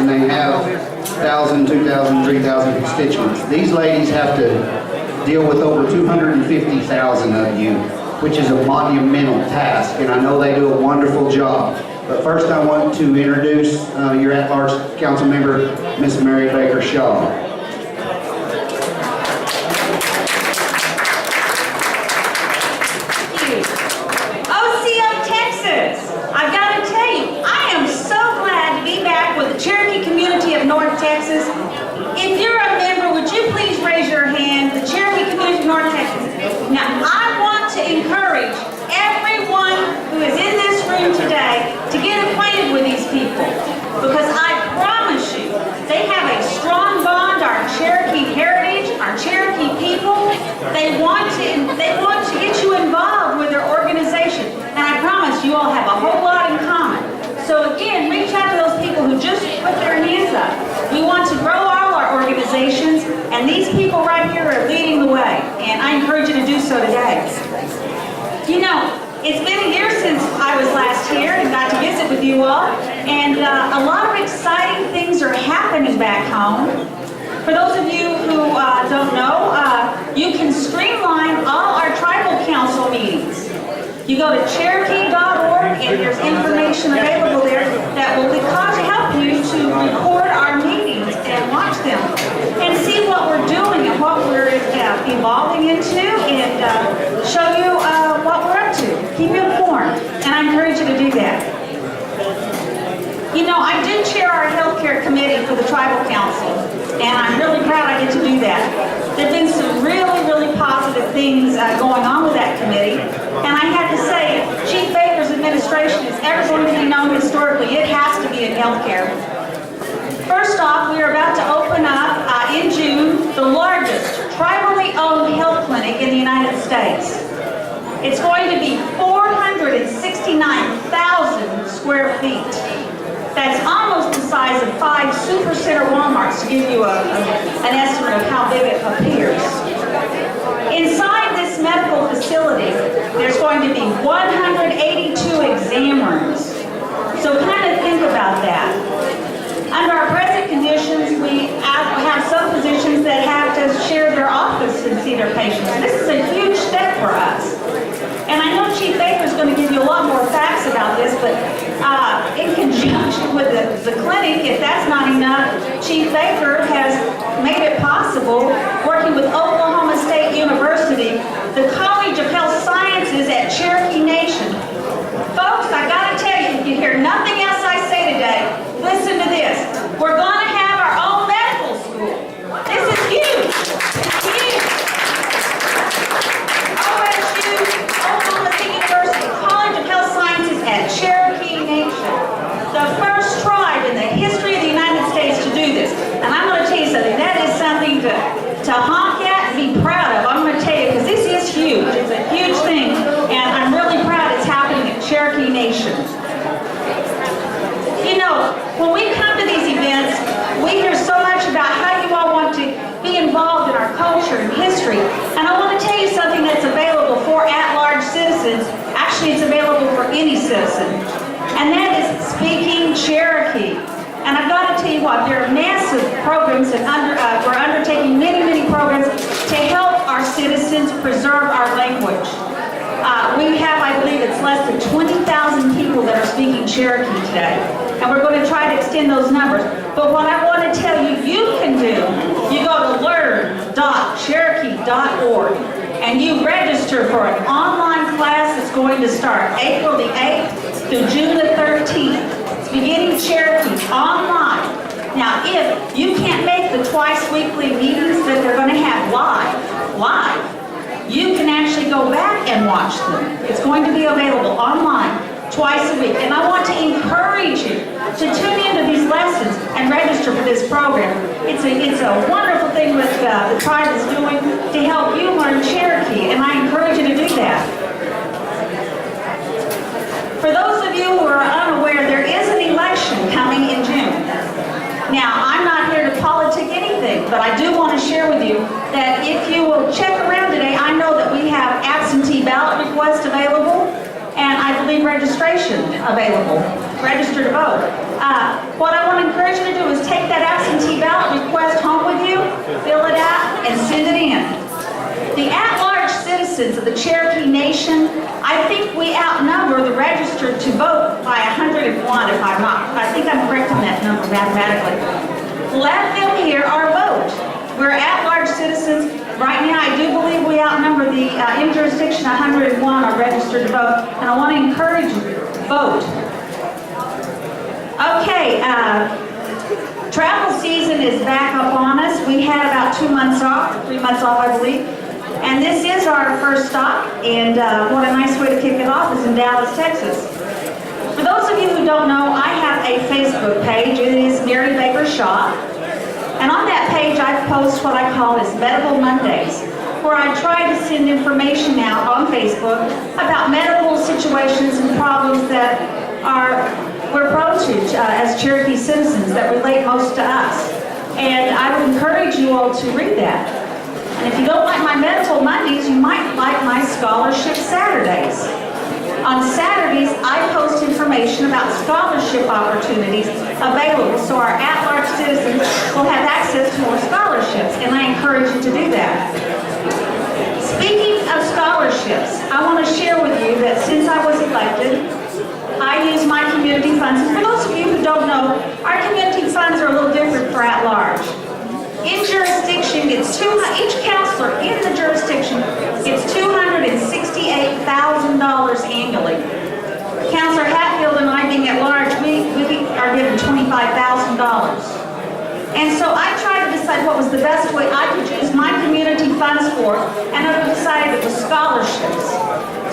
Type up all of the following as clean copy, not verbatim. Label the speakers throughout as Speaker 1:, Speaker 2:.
Speaker 1: and they have 1,000, 2,000, 3,000 constituents. These ladies have to deal with over 250,000 of you, which is a monumental task, and I know they do a wonderful job. But first I want to introduce your at-large council member, Miss Mary Baker Shaw.
Speaker 2: North Texas. If you're a member, would you please raise your hand? The Cherokee Community of North Texas. Now, I want to encourage everyone who is in this room today to get acquainted with these people, because I promise you, they have a strong bond. Our Cherokee heritage, our Cherokee people, they want to get you involved with their organization, and I promise you all have a whole lot in common. So again, reach out to those people who just put their hands up. We want to grow all our organizations, and these people right here are leading the way, and I encourage you to do so today. You know, it's been a year since I was last here and got to visit with you all, and a lot of exciting things are happening back home. For those of you who don't know, you can streamline all our tribal council meetings. You go to Cherokee.org and there's information available there that will help you to record our meetings and watch them and see what we're doing and what we're evolving into, and show you what we're up to. Keep you informed, and I encourage you to do that. You know, I do chair our healthcare committee for the Tribal Council, and I'm really proud I get to do that. There have been some really, really positive things going on with that committee, and I have to say, Chief Baker's administration is ever going to be known historically. It has to be in healthcare. First off, we are about to open up in June the largest tribally owned health clinic in the United States. It's going to be 469,000 square feet. That's almost the size of 5 supercenter Walmarts, to give you an estimate of how big it appears. Inside this medical facility, there's going to be 182 exam rooms. So kind of think about that. Under our present conditions, we have some physicians that have to share their office and see their patients. This is a huge step for us. And I know Chief Baker is going to give you a lot more facts about this, but in conjunction with the clinic, if that's not enough, Chief Baker has made it possible, working with Oklahoma State University, the College of Health Sciences at Cherokee Nation. Folks, I got to tell you, if you hear nothing else I say today, listen to this. We're going to have our own medical school. This is huge. It's huge. OSU, Oklahoma State University, College of Health Sciences at Cherokee Nation. The first tribe in the history of the United States to do this. And I'm going to tell you something. That is something to honk at and be proud of. I'm going to tell you, because this is huge. It's a huge thing. And I'm really proud it's happening at Cherokee Nation. You know, when we come to these events, we hear so much about how you all want to be involved in our culture and history. And I want to tell you something that's available for at-large citizens. Actually, it's available for any citizen. And that is speaking Cherokee. And I've got to tell you what, there are massive programs, and we're undertaking many, many programs to help our citizens preserve our language. We have, I believe it's less than 20,000 people that are speaking Cherokee today. And we're going to try to extend those numbers. But what I want to tell you, you can do, you go to learn.cherokee.org and you register for an online class that's going to start April the 8th through June the 13th. It's beginning Cherokee online. Now, if you can't make the twice weekly meetings that they're going to have live, you can actually go back and watch them. It's going to be available online twice a week. And I want to encourage you to tune into these lessons and register for this program. It's a wonderful thing that the tribe is doing to help you learn Cherokee, and I encourage you to do that. For those of you who are unaware, there is an election coming in June. Now, I'm not here to politic anything, but I do want to share with you that if you check around today, I know that we have absentee ballot requests available, and I believe registration available, register to vote. What I want to encourage you to do is take that absentee ballot request home with you, fill it out, and send it in. The at-large citizens of the Cherokee Nation, I think we outnumber the registered to vote by 101 if I'm not. I think I'm correct on that number mathematically. Let them hear our vote. We're at-large citizens. Right now, I do believe we outnumber the in jurisdiction 101 are registered to vote, and I want to encourage you, vote. Okay, travel season is back up on us. We had about 2 months off, 3 months off, I believe. And this is our first stop, and what a nice way to kick it off is in Dallas, Texas. For those of you who don't know, I have a Facebook page. It is Mary Baker Shaw. And on that page, I post what I call as Medical Mondays, where I try to send information out on Facebook about medical situations and problems that we're prone to as Cherokee citizens that relate most to us. And I would encourage you all to read that. And if you don't like my Medical Mondays, you might like my Scholarship Saturdays. On Saturdays, I post information about scholarship opportunities available so our at-large citizens will have access to more scholarships, and I encourage you to do that. Speaking of scholarships, I want to share with you that since I was elected, I use my community funds. And for those of you who don't know, our community funds are a little different for at-large. In jurisdiction, each counselor in the jurisdiction gets $268,000 annually. Counselor Hatfield and I, being at large, we are given $25,000. And so I tried to decide what was the best way I could use my community funds for, and I decided it was scholarships.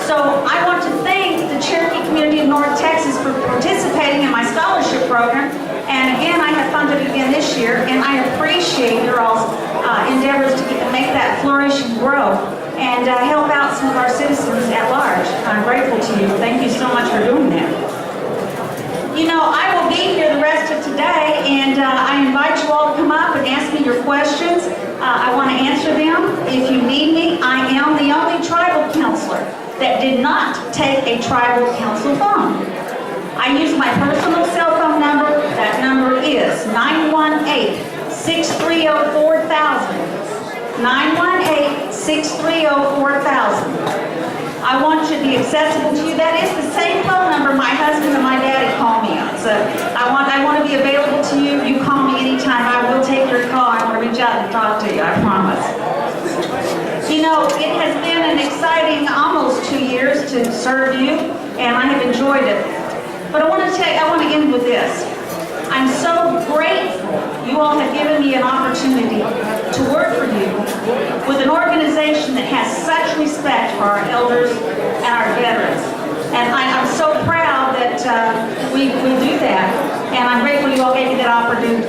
Speaker 2: So I want to thank the Cherokee community of North Texas for participating in my scholarship program. And again, I have funded it again this year, and I appreciate your all's endeavors to make that flourish and grow and help out some of our citizens at large. I'm grateful to you. Thank you so much for doing that. You know, I will be here the rest of today, and I invite you all to come up and ask me your questions. I want to answer them. If you need me, I am the only tribal counselor that did not take a tribal council phone. I use my personal cell phone number. That number is 918-630-4000. 918-630-4000. I want you to be accessible to you. That is the same phone number my husband and my daddy call me on. So I want to be available to you. You call me anytime. I will take your call. I want to reach out and talk to you. I promise. You know, it has been an exciting almost 2 years to serve you, and I have enjoyed it. But I want to end with this. I'm so grateful you all have given me an opportunity to work for you with an organization that has such respect for our elders and our veterans. And I'm so proud that we do that. And I'm grateful you all gave me that opportunity.